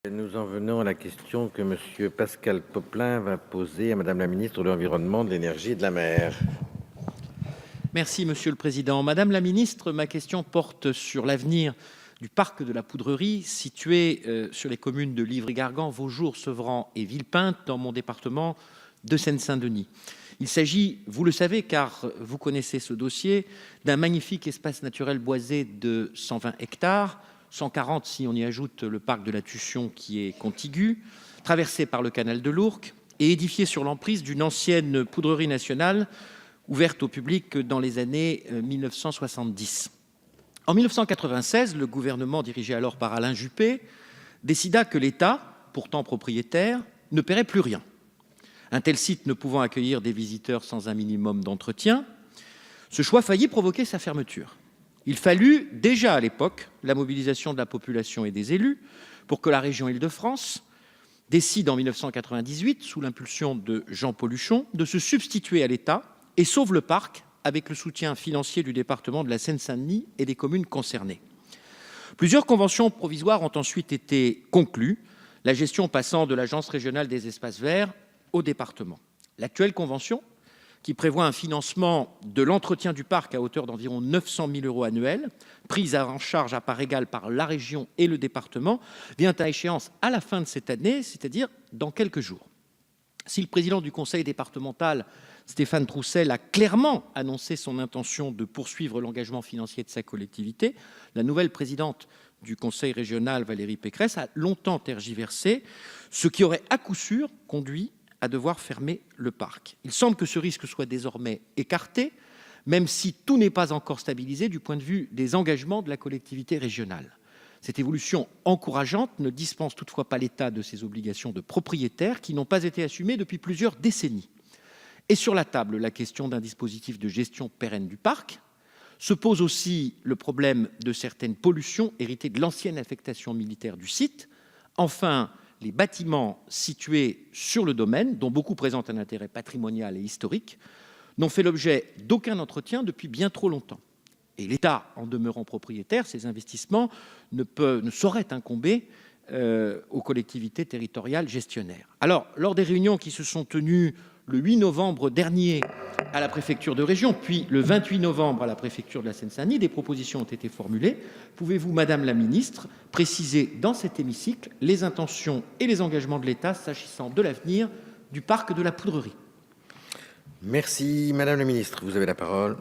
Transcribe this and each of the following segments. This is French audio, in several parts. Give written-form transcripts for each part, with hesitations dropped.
Nous en venons à la question que Monsieur Pascal Popelin va poser à Madame la ministre de l'Environnement, de l'Énergie et de la Mer. Merci Monsieur le Président. Madame la ministre, ma question porte sur l'avenir du parc de la Poudrerie situé sur les communes de Livry-Gargan, Vaujour, Sevran et Villepinte dans mon département de Seine-Saint-Denis. Il s'agit, vous le savez car vous connaissez ce dossier, d'un magnifique espace naturel boisé de 120 hectares, 140 si on y ajoute le parc de la Tuchon qui est contigu, traversé par le canal de l'Ourcq et édifié sur l'emprise d'une ancienne poudrerie nationale ouverte au public dans les années 1970. En 1996, le gouvernement dirigé alors par Alain Juppé décida que l'État, pourtant propriétaire, ne paierait plus rien. Un tel site ne pouvant accueillir des visiteurs sans un minimum d'entretien, ce choix faillit provoquer sa fermeture. Il fallut déjà à l'époque la mobilisation de la population et des élus pour que la région Île-de-France décide en 1998, sous l'impulsion de Jean-Paul Huchon, de se substituer à l'État et sauve le parc avec le soutien financier du département de la Seine-Saint-Denis et des communes concernées. Plusieurs conventions provisoires ont ensuite été conclues, la gestion passant de l'Agence régionale des espaces verts au département. L'actuelle convention, qui prévoit un financement de l'entretien du parc à hauteur d'environ 900 000 € annuels, prise en charge à part égale par la région et le département, vient à échéance à la fin de cette année, c'est-à-dire dans quelques jours. Si le président du conseil départemental, Stéphane Troussel, a clairement annoncé son intention de poursuivre l'engagement financier de sa collectivité, la nouvelle présidente du conseil régional, Valérie Pécresse, a longtemps tergiversé, ce qui aurait à coup sûr conduit à devoir fermer le parc. Il semble que ce risque soit désormais écarté, même si tout n'est pas encore stabilisé du point de vue des engagements de la collectivité régionale. Cette évolution encourageante ne dispense toutefois pas l'État de ses obligations de propriétaire qui n'ont pas été assumées depuis plusieurs décennies. Et sur la table, la question d'un dispositif de gestion pérenne du parc. Se pose aussi le problème de certaines pollutions héritées de l'ancienne affectation militaire du site. Enfin, les bâtiments situés sur le domaine, dont beaucoup présentent un intérêt patrimonial et historique, n'ont fait l'objet d'aucun entretien depuis bien trop longtemps. Et l'État, en demeurant propriétaire, ces investissements ne sauraient incomber aux collectivités territoriales gestionnaires. Alors, lors des réunions qui se sont tenues le 8 novembre dernier à la préfecture de région, puis le 28 novembre à la préfecture de la Seine-Saint-Denis, des propositions ont été formulées. Pouvez-vous, Madame la Ministre, préciser dans cet hémicycle les intentions et les engagements de l'État s'agissant de l'avenir du parc de la Poudrerie? Merci, Madame la ministre. Vous avez la parole.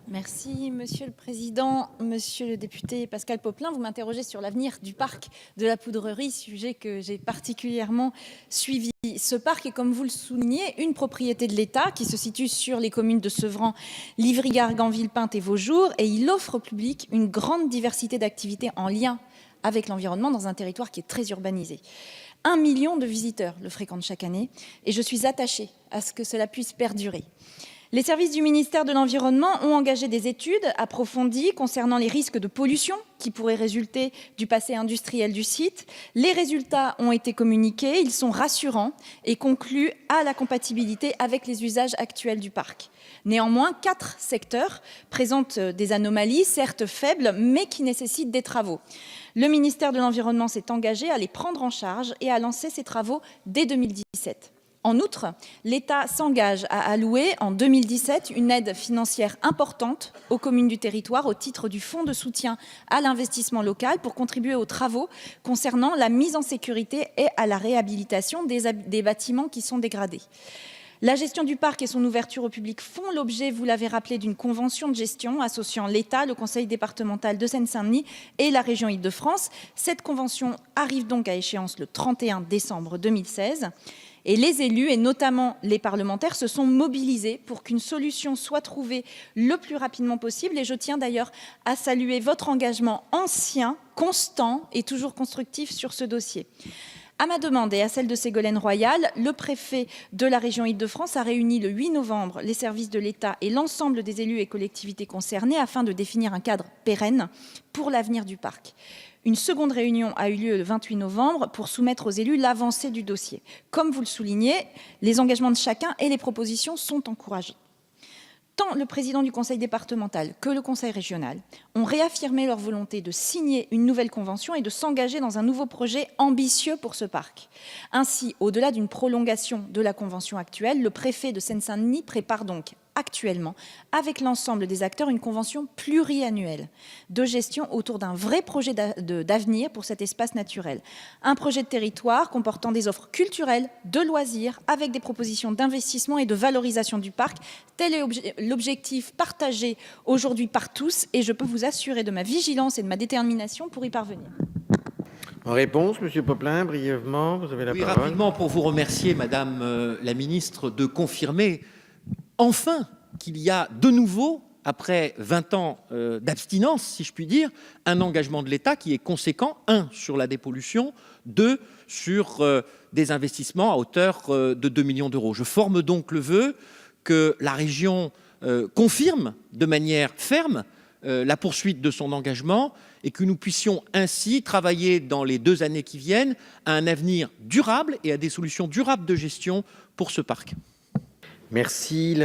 Merci, Monsieur le Président. Monsieur le député Pascal Popelin, vous m'interrogez sur l'avenir du parc de la Poudrerie, sujet que j'ai particulièrement suivi. Ce parc est, comme vous le soulignez, une propriété de l'État qui se situe sur les communes de Sevran, Livry-Gargan, Villepinte et Vaujour, et il offre au public une grande diversité d'activités en lien avec l'environnement dans un territoire qui est très urbanisé. 1 million de visiteurs le fréquentent chaque année et je suis attachée à ce que cela puisse perdurer. Les services du ministère de l'Environnement ont engagé des études approfondies concernant les risques de pollution qui pourraient résulter du passé industriel du site. Les résultats ont été communiqués, ils sont rassurants et concluent à la compatibilité avec les usages actuels du parc. Néanmoins, 4 secteurs présentent des anomalies, certes faibles, mais qui nécessitent des travaux. Le ministère de l'Environnement s'est engagé à les prendre en charge et à lancer ces travaux dès 2017. En outre, l'État s'engage à allouer en 2017 une aide financière importante aux communes du territoire au titre du Fonds de soutien à l'investissement local pour contribuer aux travaux concernant la mise en sécurité et à la réhabilitation des bâtiments qui sont dégradés. La gestion du parc et son ouverture au public font l'objet, vous l'avez rappelé, d'une convention de gestion associant l'État, le conseil départemental de Seine-Saint-Denis et la région Île-de-France. Cette convention arrive donc à échéance le 31 décembre 2016. Et les élus, et notamment les parlementaires, se sont mobilisés pour qu'une solution soit trouvée le plus rapidement possible. Et je tiens d'ailleurs à saluer votre engagement ancien, constant et toujours constructif sur ce dossier. À ma demande et à celle de Ségolène Royal, le préfet de la région Île-de-France a réuni le 8 novembre les services de l'État et l'ensemble des élus et collectivités concernées afin de définir un cadre pérenne pour l'avenir du parc. Une seconde réunion a eu lieu le 28 novembre pour soumettre aux élus l'avancée du dossier. Comme vous le soulignez, les engagements de chacun et les propositions sont encouragés. Tant le président du conseil départemental que le conseil régional ont réaffirmé leur volonté de signer une nouvelle convention et de s'engager dans un nouveau projet ambitieux pour ce parc. Ainsi, au-delà d'une prolongation de la convention actuelle, le préfet de Seine-Saint-Denis prépare donc actuellement, avec l'ensemble des acteurs, une convention pluriannuelle de gestion autour d'un vrai projet d'avenir pour cet espace naturel. Un projet de territoire comportant des offres culturelles, de loisirs, avec des propositions d'investissement et de valorisation du parc. Tel est l'objectif partagé aujourd'hui par tous et je peux vous assurer de ma vigilance et de ma détermination pour y parvenir. En réponse, Monsieur Poplin, brièvement, vous avez la parole. Rapidement, pour vous remercier, Madame la Ministre, de confirmer enfin qu'il y a de nouveau, après 20 ans d'abstinence, si je puis dire, un engagement de l'État qui est conséquent, 1, sur la dépollution, 2, sur des investissements à hauteur de 2 millions d'euros. Je forme donc le vœu que la région confirme de manière ferme la poursuite de son engagement et que nous puissions ainsi travailler dans les 2 années qui viennent à un avenir durable et à des solutions durables de gestion pour ce parc. Merci.